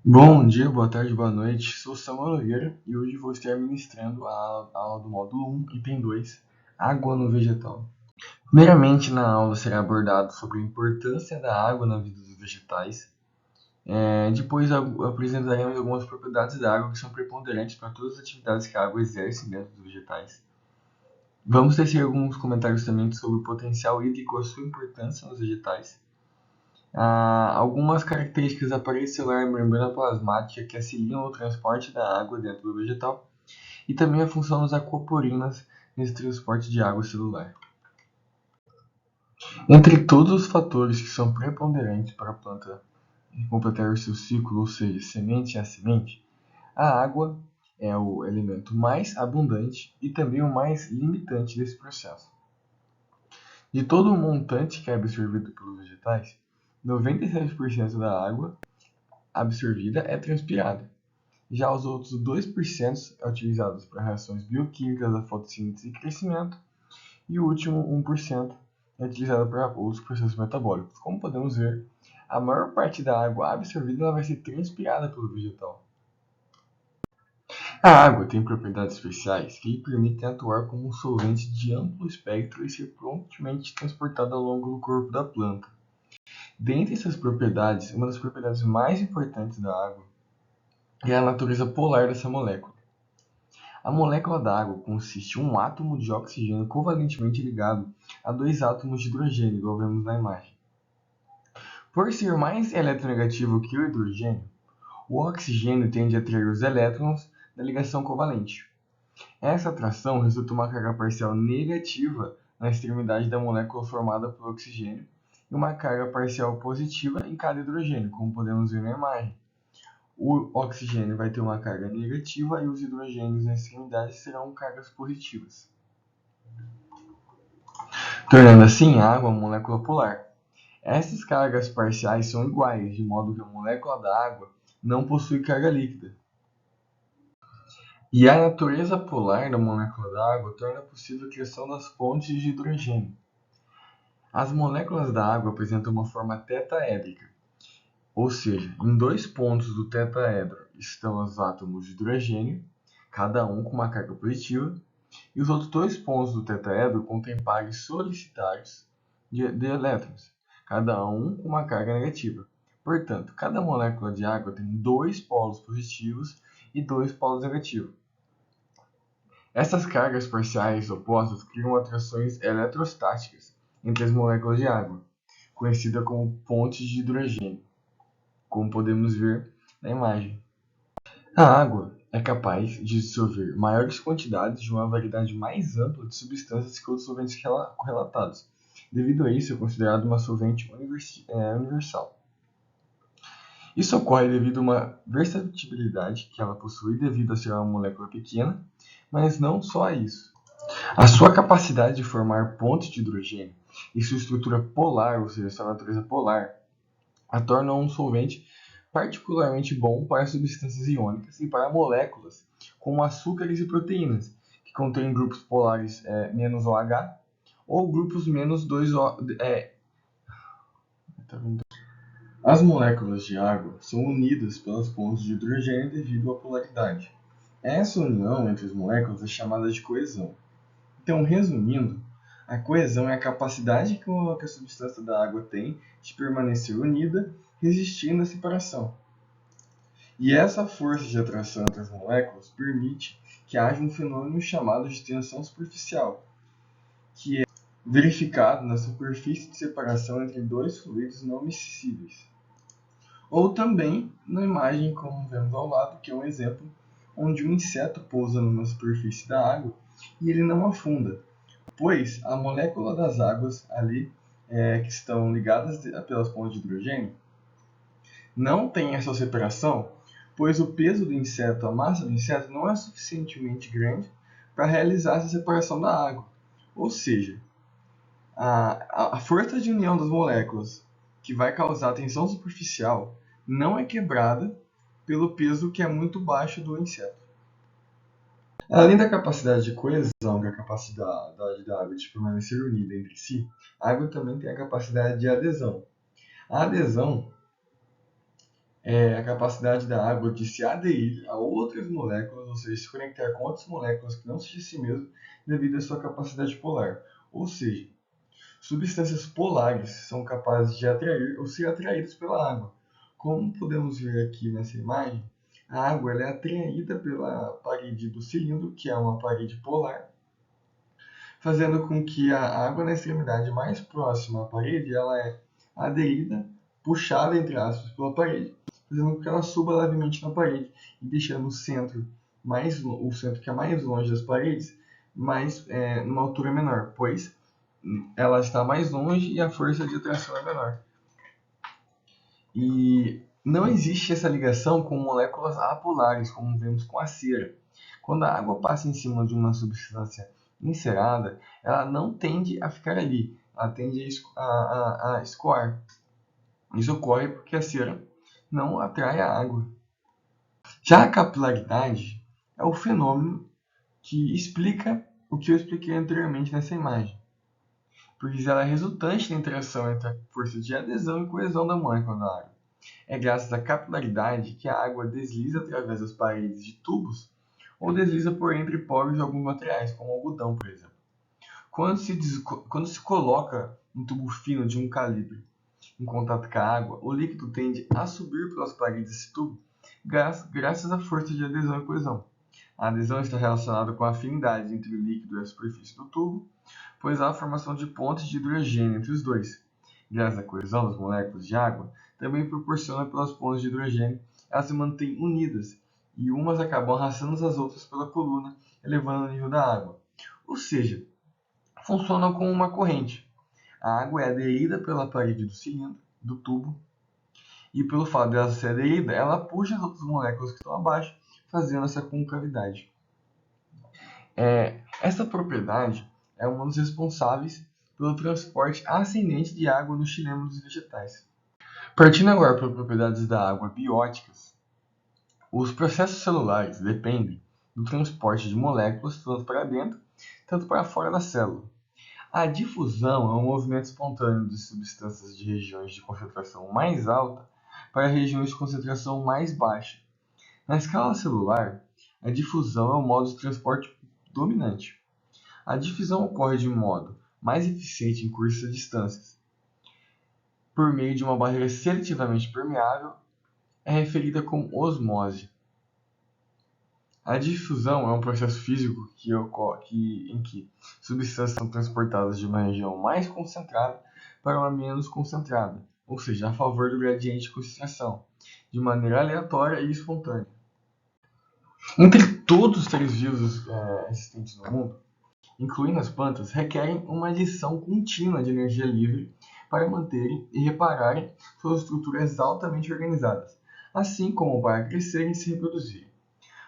Bom dia, boa tarde, boa noite. Sou Samuel Nogueira e hoje vou estar ministrando a aula do módulo 1, item 2, água no vegetal. Primeiramente, na aula será abordado sobre a importância da água na vida dos vegetais. Depois apresentaremos algumas propriedades da água que são preponderantes para todas as atividades que a água exerce dentro dos vegetais. Vamos tecer alguns comentários também sobre o potencial hídrico e a sua importância nos vegetais. Algumas características da parede celular e membrana plasmática que auxiliam o transporte da água dentro do vegetal e também a função das aquaporinas nesse transporte de água celular. Entre todos os fatores que são preponderantes para a planta completar o seu ciclo, ou seja, semente a semente, a água é o elemento mais abundante e também o mais limitante desse processo. De todo o montante que é absorvido pelos vegetais, 97% da água absorvida é transpirada. Já os outros 2% é utilizados para reações bioquímicas da fotossíntese e crescimento, e o último 1% é utilizado para outros processos metabólicos. Como podemos ver, a maior parte da água absorvida vai ser transpirada pelo vegetal. A água tem propriedades especiais que lhe permitem atuar como um solvente de amplo espectro e ser prontamente transportada ao longo do corpo da planta. Dentre essas propriedades, uma das propriedades mais importantes da água é a natureza polar dessa molécula. A molécula da água consiste em um átomo de oxigênio covalentemente ligado a dois átomos de hidrogênio, igual vemos na imagem. Por ser mais eletronegativo que o hidrogênio, o oxigênio tende a atrair os elétrons da ligação covalente. Essa atração resulta em uma carga parcial negativa na extremidade da molécula formada pelo oxigênio e uma carga parcial positiva em cada hidrogênio, como podemos ver na imagem. O oxigênio vai ter uma carga negativa e os hidrogênios na extremidade serão cargas positivas, tornando assim a água uma molécula polar. Essas cargas parciais são iguais, de modo que a molécula da água não possui carga líquida. E a natureza polar da molécula da água torna possível a criação das pontes de hidrogênio. As moléculas da água apresentam uma forma tetaédrica, ou seja, em dois pontos do tetaedro estão os átomos de hidrogênio, cada um com uma carga positiva, e os outros dois pontos do tetaedro contêm pares solitários de elétrons, cada um com uma carga negativa. Portanto, cada molécula de água tem dois polos positivos e dois polos negativos. Essas cargas parciais opostas criam atrações eletrostáticas entre as moléculas de água, conhecida como pontes de hidrogênio, como podemos ver na imagem. A água é capaz de dissolver maiores quantidades de uma variedade mais ampla de substâncias que outros solventes correlatados. Devido a isso, é considerado uma solvente universal. Isso ocorre devido a uma versatilidade que ela possui devido a ser uma molécula pequena, mas não só a isso. A sua capacidade de formar pontes de hidrogênio e sua estrutura polar, ou seja, sua natureza polar, a tornam um solvente particularmente bom para substâncias iônicas e para moléculas como açúcares e proteínas, que contêm grupos polares -OH ou grupos -2O. As moléculas de água são unidas pelas pontes de hidrogênio devido à polaridade. Essa união entre as moléculas é chamada de coesão. Então, resumindo, a coesão é a capacidade que a substância da água tem de permanecer unida, resistindo à separação. E essa força de atração entre as moléculas permite que haja um fenômeno chamado de tensão superficial, que é verificado na superfície de separação entre dois fluidos não miscíveis. Ou também na imagem, como vemos ao lado, que é um exemplo onde um inseto pousa numa superfície da água e ele não afunda, pois a molécula das águas ali que estão ligadas pelas pontes de hidrogênio não tem essa separação, pois o peso do inseto, a massa do inseto, não é suficientemente grande para realizar essa separação da água. Ou seja, a força de união das moléculas que vai causar tensão superficial não é quebrada pelo peso que é muito baixo do inseto. Além da capacidade de coesão, que é a capacidade da água de permanecer unida entre si, a água também tem a capacidade de adesão. A adesão é a capacidade da água de se aderir a outras moléculas, ou seja, se conectar com outras moléculas que não sejam si mesmo, devido à sua capacidade polar. Ou seja, substâncias polares são capazes de atrair ou ser atraídas pela água. Como podemos ver aqui nessa imagem, a água ela é atraída pela parede do cilindro, que é uma parede polar, fazendo com que a água na extremidade mais próxima à parede ela é aderida, puxada entre aspas pela parede, fazendo com que ela suba levemente na parede e deixando o centro que é mais longe das paredes numa altura menor, pois ela está mais longe e a força de atração é menor. E não existe essa ligação com moléculas apolares, como vemos com a cera. Quando a água passa em cima de uma substância encerada, ela não tende a ficar ali, ela tende a escoar. Isso ocorre porque a cera não atrai a água. Já a capilaridade é o fenômeno que explica o que eu expliquei anteriormente nessa imagem, pois ela é resultante da interação entre a força de adesão e coesão da molécula da água. É graças à capilaridade que a água desliza através das paredes de tubos ou desliza por entre poros de alguns materiais, como algodão, por exemplo. Quando se coloca um tubo fino de um calibre em contato com a água, o líquido tende a subir pelas paredes desse tubo graças à força de adesão e coesão. A adesão está relacionada com a afinidade entre o líquido e a superfície do tubo, pois há a formação de pontes de hidrogênio entre os dois. Graças à coesão das moléculas de água, também proporciona pelas pontes de hidrogênio, elas se mantêm unidas e umas acabam arrastando as outras pela coluna, elevando o nível da água. Ou seja, funcionam como uma corrente. A água é aderida pela parede do cilindro, do tubo, e pelo fato dela ser aderida, ela puxa as outras moléculas que estão abaixo, fazendo essa concavidade. Essa propriedade é uma dos responsáveis pelo transporte ascendente de água no xilema dos vegetais. Partindo agora para propriedades da água bióticas, os processos celulares dependem do transporte de moléculas tanto para dentro, tanto para fora da célula. A difusão é um movimento espontâneo de substâncias de regiões de concentração mais alta para regiões de concentração mais baixa. Na escala celular, a difusão é o modo de transporte dominante. A difusão ocorre de modo mais eficiente em curtas distâncias, por meio de uma barreira seletivamente permeável, é referida como osmose. A difusão é um processo físico em que substâncias são transportadas de uma região mais concentrada para uma menos concentrada, ou seja, a favor do gradiente de concentração, de maneira aleatória e espontânea. Entre todos os seres vivos existentes no mundo, incluindo as plantas, requerem uma adição contínua de energia livre para manterem e repararem suas estruturas altamente organizadas, assim como para crescerem e se reproduzirem.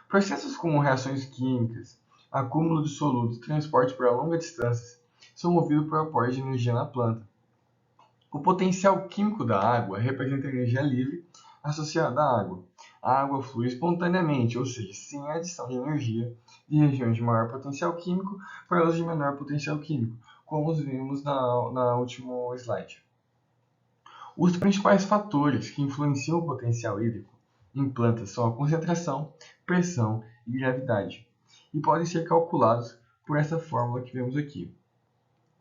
Processos como reações químicas, acúmulo de solutos e transporte para longas distâncias são movidos por aporte de energia na planta. O potencial químico da água representa energia livre associada à água. A água flui espontaneamente, ou seja, sem a adição de energia de regiões de maior potencial químico para as de menor potencial químico, como vimos na último slide. Os principais fatores que influenciam o potencial hídrico em plantas são a concentração, pressão e gravidade, e podem ser calculados por essa fórmula que vemos aqui.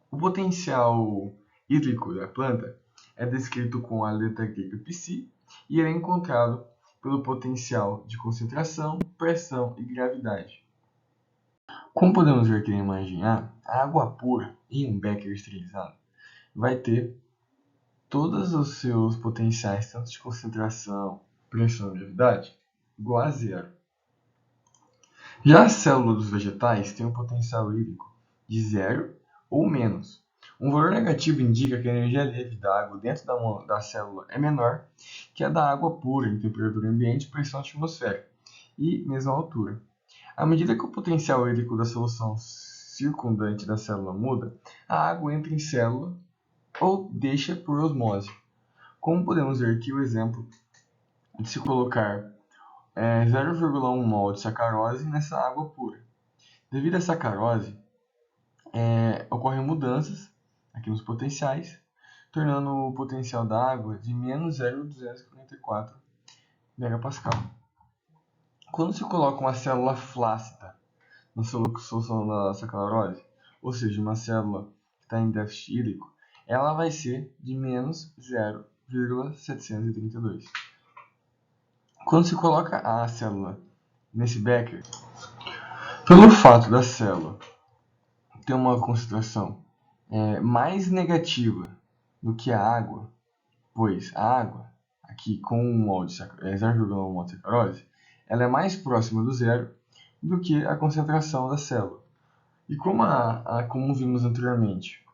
O potencial hídrico da planta é descrito com a letra grega π e é encontrado pelo potencial de concentração, pressão e gravidade. Como podemos ver aqui na imagem A, a água pura em um becker esterilizado vai ter todos os seus potenciais, tanto de concentração, pressão e gravidade, igual a zero. Já a célula dos vegetais tem um potencial hídrico de zero ou menos. Um valor negativo indica que a energia livre da água dentro da célula é menor que a da água pura em temperatura ambiente e pressão atmosférica, e mesma altura. À medida que o potencial hídrico da solução circundante da célula muda, a água entra em célula ou deixa por osmose. Como podemos ver aqui o exemplo de se colocar 0,1 mol de sacarose nessa água pura. Devido à sacarose, ocorrem mudanças aqui nos potenciais, tornando o potencial da água de menos 0,244 megapascal. Quando se coloca uma célula flácida na solução da sacarose, ou seja, uma célula que está em déficit hídrico, ela vai ser de menos 0,732. Quando se coloca a célula nesse becker, pelo fato da célula ter uma concentração mais negativa do que a água, pois a água, aqui com 0,1 mol de sacarose, ela é mais próxima do zero do que a concentração da célula. E como vimos anteriormente,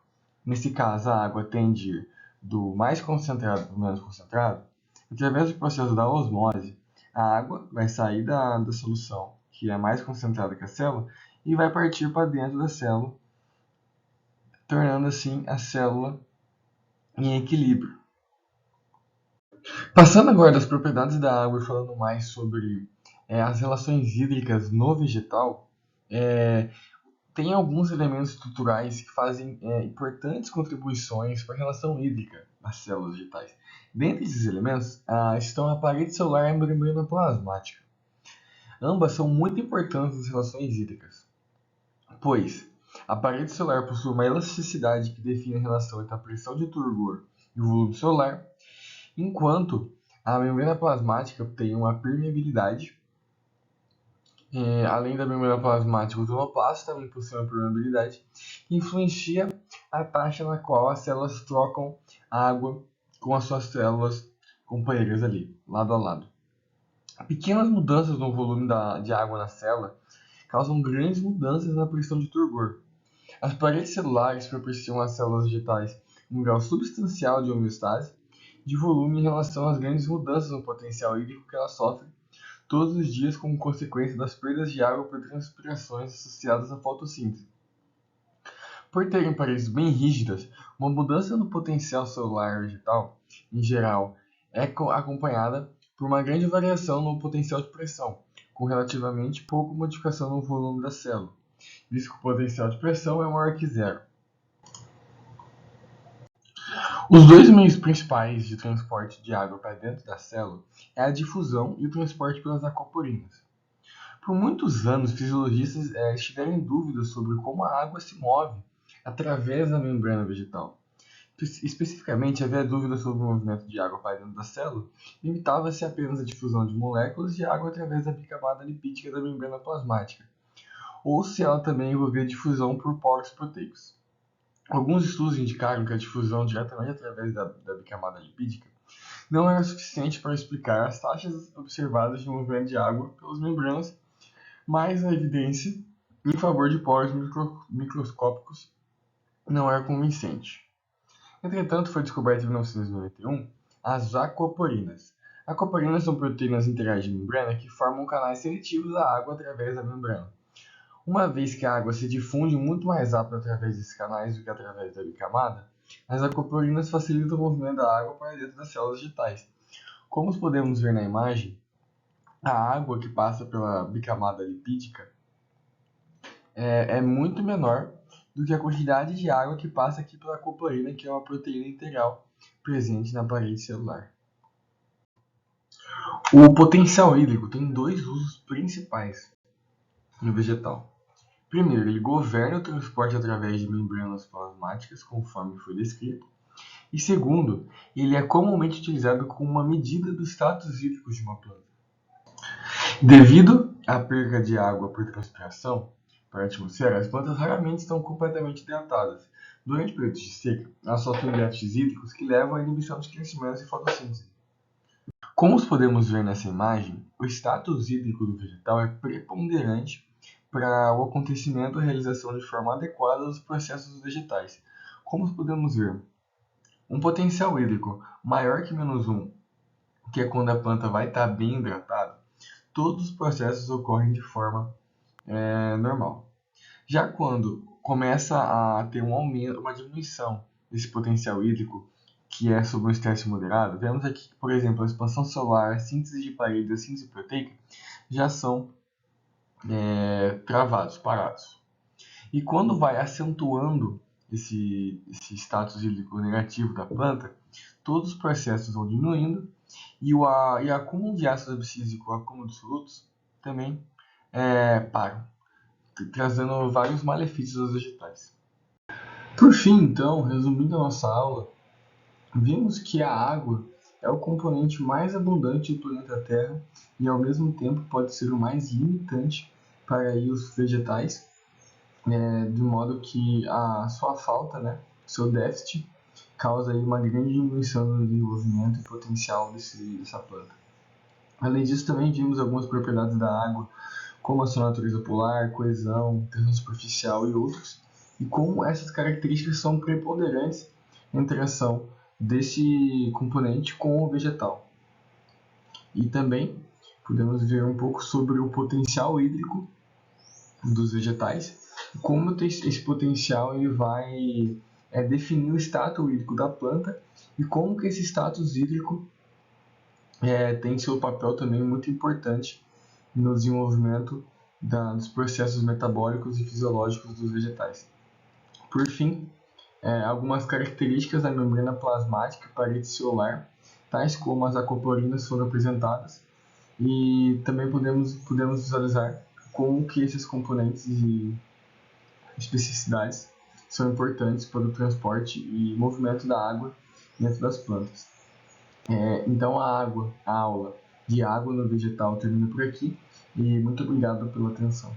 nesse caso a água tende a ir do mais concentrado para o menos concentrado, através do processo da osmose, a água vai sair da solução, que é mais concentrada que a célula, e vai partir para dentro da célula, tornando assim a célula em equilíbrio. Passando agora das propriedades da água e falando mais sobre as relações hídricas no vegetal, tem alguns elementos estruturais que fazem importantes contribuições para a relação hídrica das células vegetais. Dentre esses elementos estão a parede celular e a membrana plasmática. Ambas são muito importantes nas relações hídricas, pois a parede celular possui uma elasticidade que define a relação entre a pressão de turgor e o volume celular, enquanto a membrana plasmática tem uma permeabilidade. Além da membrana plasmática, os clonoplastos também possuem uma permeabilidade que influencia a taxa na qual as células trocam água com as suas células companheiras ali, lado a lado. Pequenas mudanças no volume de água na célula causam grandes mudanças na pressão de turgor. As paredes celulares proporcionam às células vegetais um grau substancial de homeostase de volume em relação às grandes mudanças no potencial hídrico que elas sofrem todos os dias como consequência das perdas de água por transpirações associadas à fotossíntese. Por terem paredes bem rígidas, uma mudança no potencial celular vegetal, em geral, é acompanhada por uma grande variação no potencial de pressão, com relativamente pouca modificação no volume da célula, visto que o potencial de pressão é maior que zero. Os dois meios principais de transporte de água para dentro da célula é a difusão e o transporte pelas aquaporinas. Por muitos anos, fisiologistas estiveram em dúvida sobre como a água se move através da membrana vegetal. Especificamente, havia dúvida sobre o movimento de água para dentro da célula, limitava-se apenas à difusão de moléculas de água através da bicamada lipídica da membrana plasmática, ou se ela também envolvia difusão por poros proteicos. Alguns estudos indicaram que a difusão diretamente através da bicamada lipídica não era suficiente para explicar as taxas observadas de movimento de água pelas membranas, mas a evidência em favor de poros microscópicos não era convincente. Entretanto, foi descoberto em 1991 as aquaporinas. Aquaporinas são proteínas integrais de membrana que formam canais seletivos à água através da membrana. Uma vez que a água se difunde muito mais rápido através desses canais do que através da bicamada, as aquaporinas facilitam o movimento da água para dentro das células vegetais. Como podemos ver na imagem, a água que passa pela bicamada lipídica é muito menor do que a quantidade de água que passa aqui pela aquaporina, que é uma proteína integral presente na parede celular. O potencial hídrico tem dois usos principais no vegetal. Primeiro, ele governa o transporte através de membranas plasmáticas, conforme foi descrito. E segundo, ele é comumente utilizado como uma medida do status hídrico de uma planta. Devido à perda de água por transpiração para a atmosfera, as plantas raramente estão completamente hidratadas. Durante períodos de seca, elas sofrem déficits hídricos que levam à inibição de crescimento e fotossíntese. Como podemos ver nessa imagem, o status hídrico do vegetal é preponderante para o acontecimento e realização de forma adequada dos processos vegetais. Como podemos ver, um potencial hídrico maior que -1, que é quando a planta vai estar bem hidratada, todos os processos ocorrem de forma normal. Já quando começa a ter um aumento, uma diminuição desse potencial hídrico, que é sob um estresse moderado, vemos aqui que, por exemplo, a expansão celular, a síntese de paredes e a síntese proteica já são travados, parados. E quando vai acentuando esse status hídrico negativo da planta, todos os processos vão diminuindo e o acúmulo de ácido abscísico, o acúmulo de solutos, também param, trazendo vários malefícios aos vegetais. Por fim, então, resumindo a nossa aula, vimos que a água é o componente mais abundante do planeta Terra e, ao mesmo tempo, pode ser o mais limitante para aí, os vegetais, de modo que a sua falta, seu déficit, causa aí uma grande diminuição no desenvolvimento e potencial dessa planta. Além disso, também vimos algumas propriedades da água, como a sua natureza polar, coesão, tensão superficial e outros, e como essas características são preponderantes na interação desse componente com o vegetal. E também podemos ver um pouco sobre o potencial hídrico dos vegetais, como esse potencial ele vai definir o status hídrico da planta e como que esse status hídrico tem seu papel também muito importante no desenvolvimento dos processos metabólicos e fisiológicos dos vegetais. Por fim, algumas características da membrana plasmática e parede celular, tais como as acoplorinas, foram apresentadas, e também podemos visualizar como que esses componentes e especificidades são importantes para o transporte e movimento da água dentro das plantas. Então a aula de água no vegetal termina por aqui, e muito obrigado pela atenção.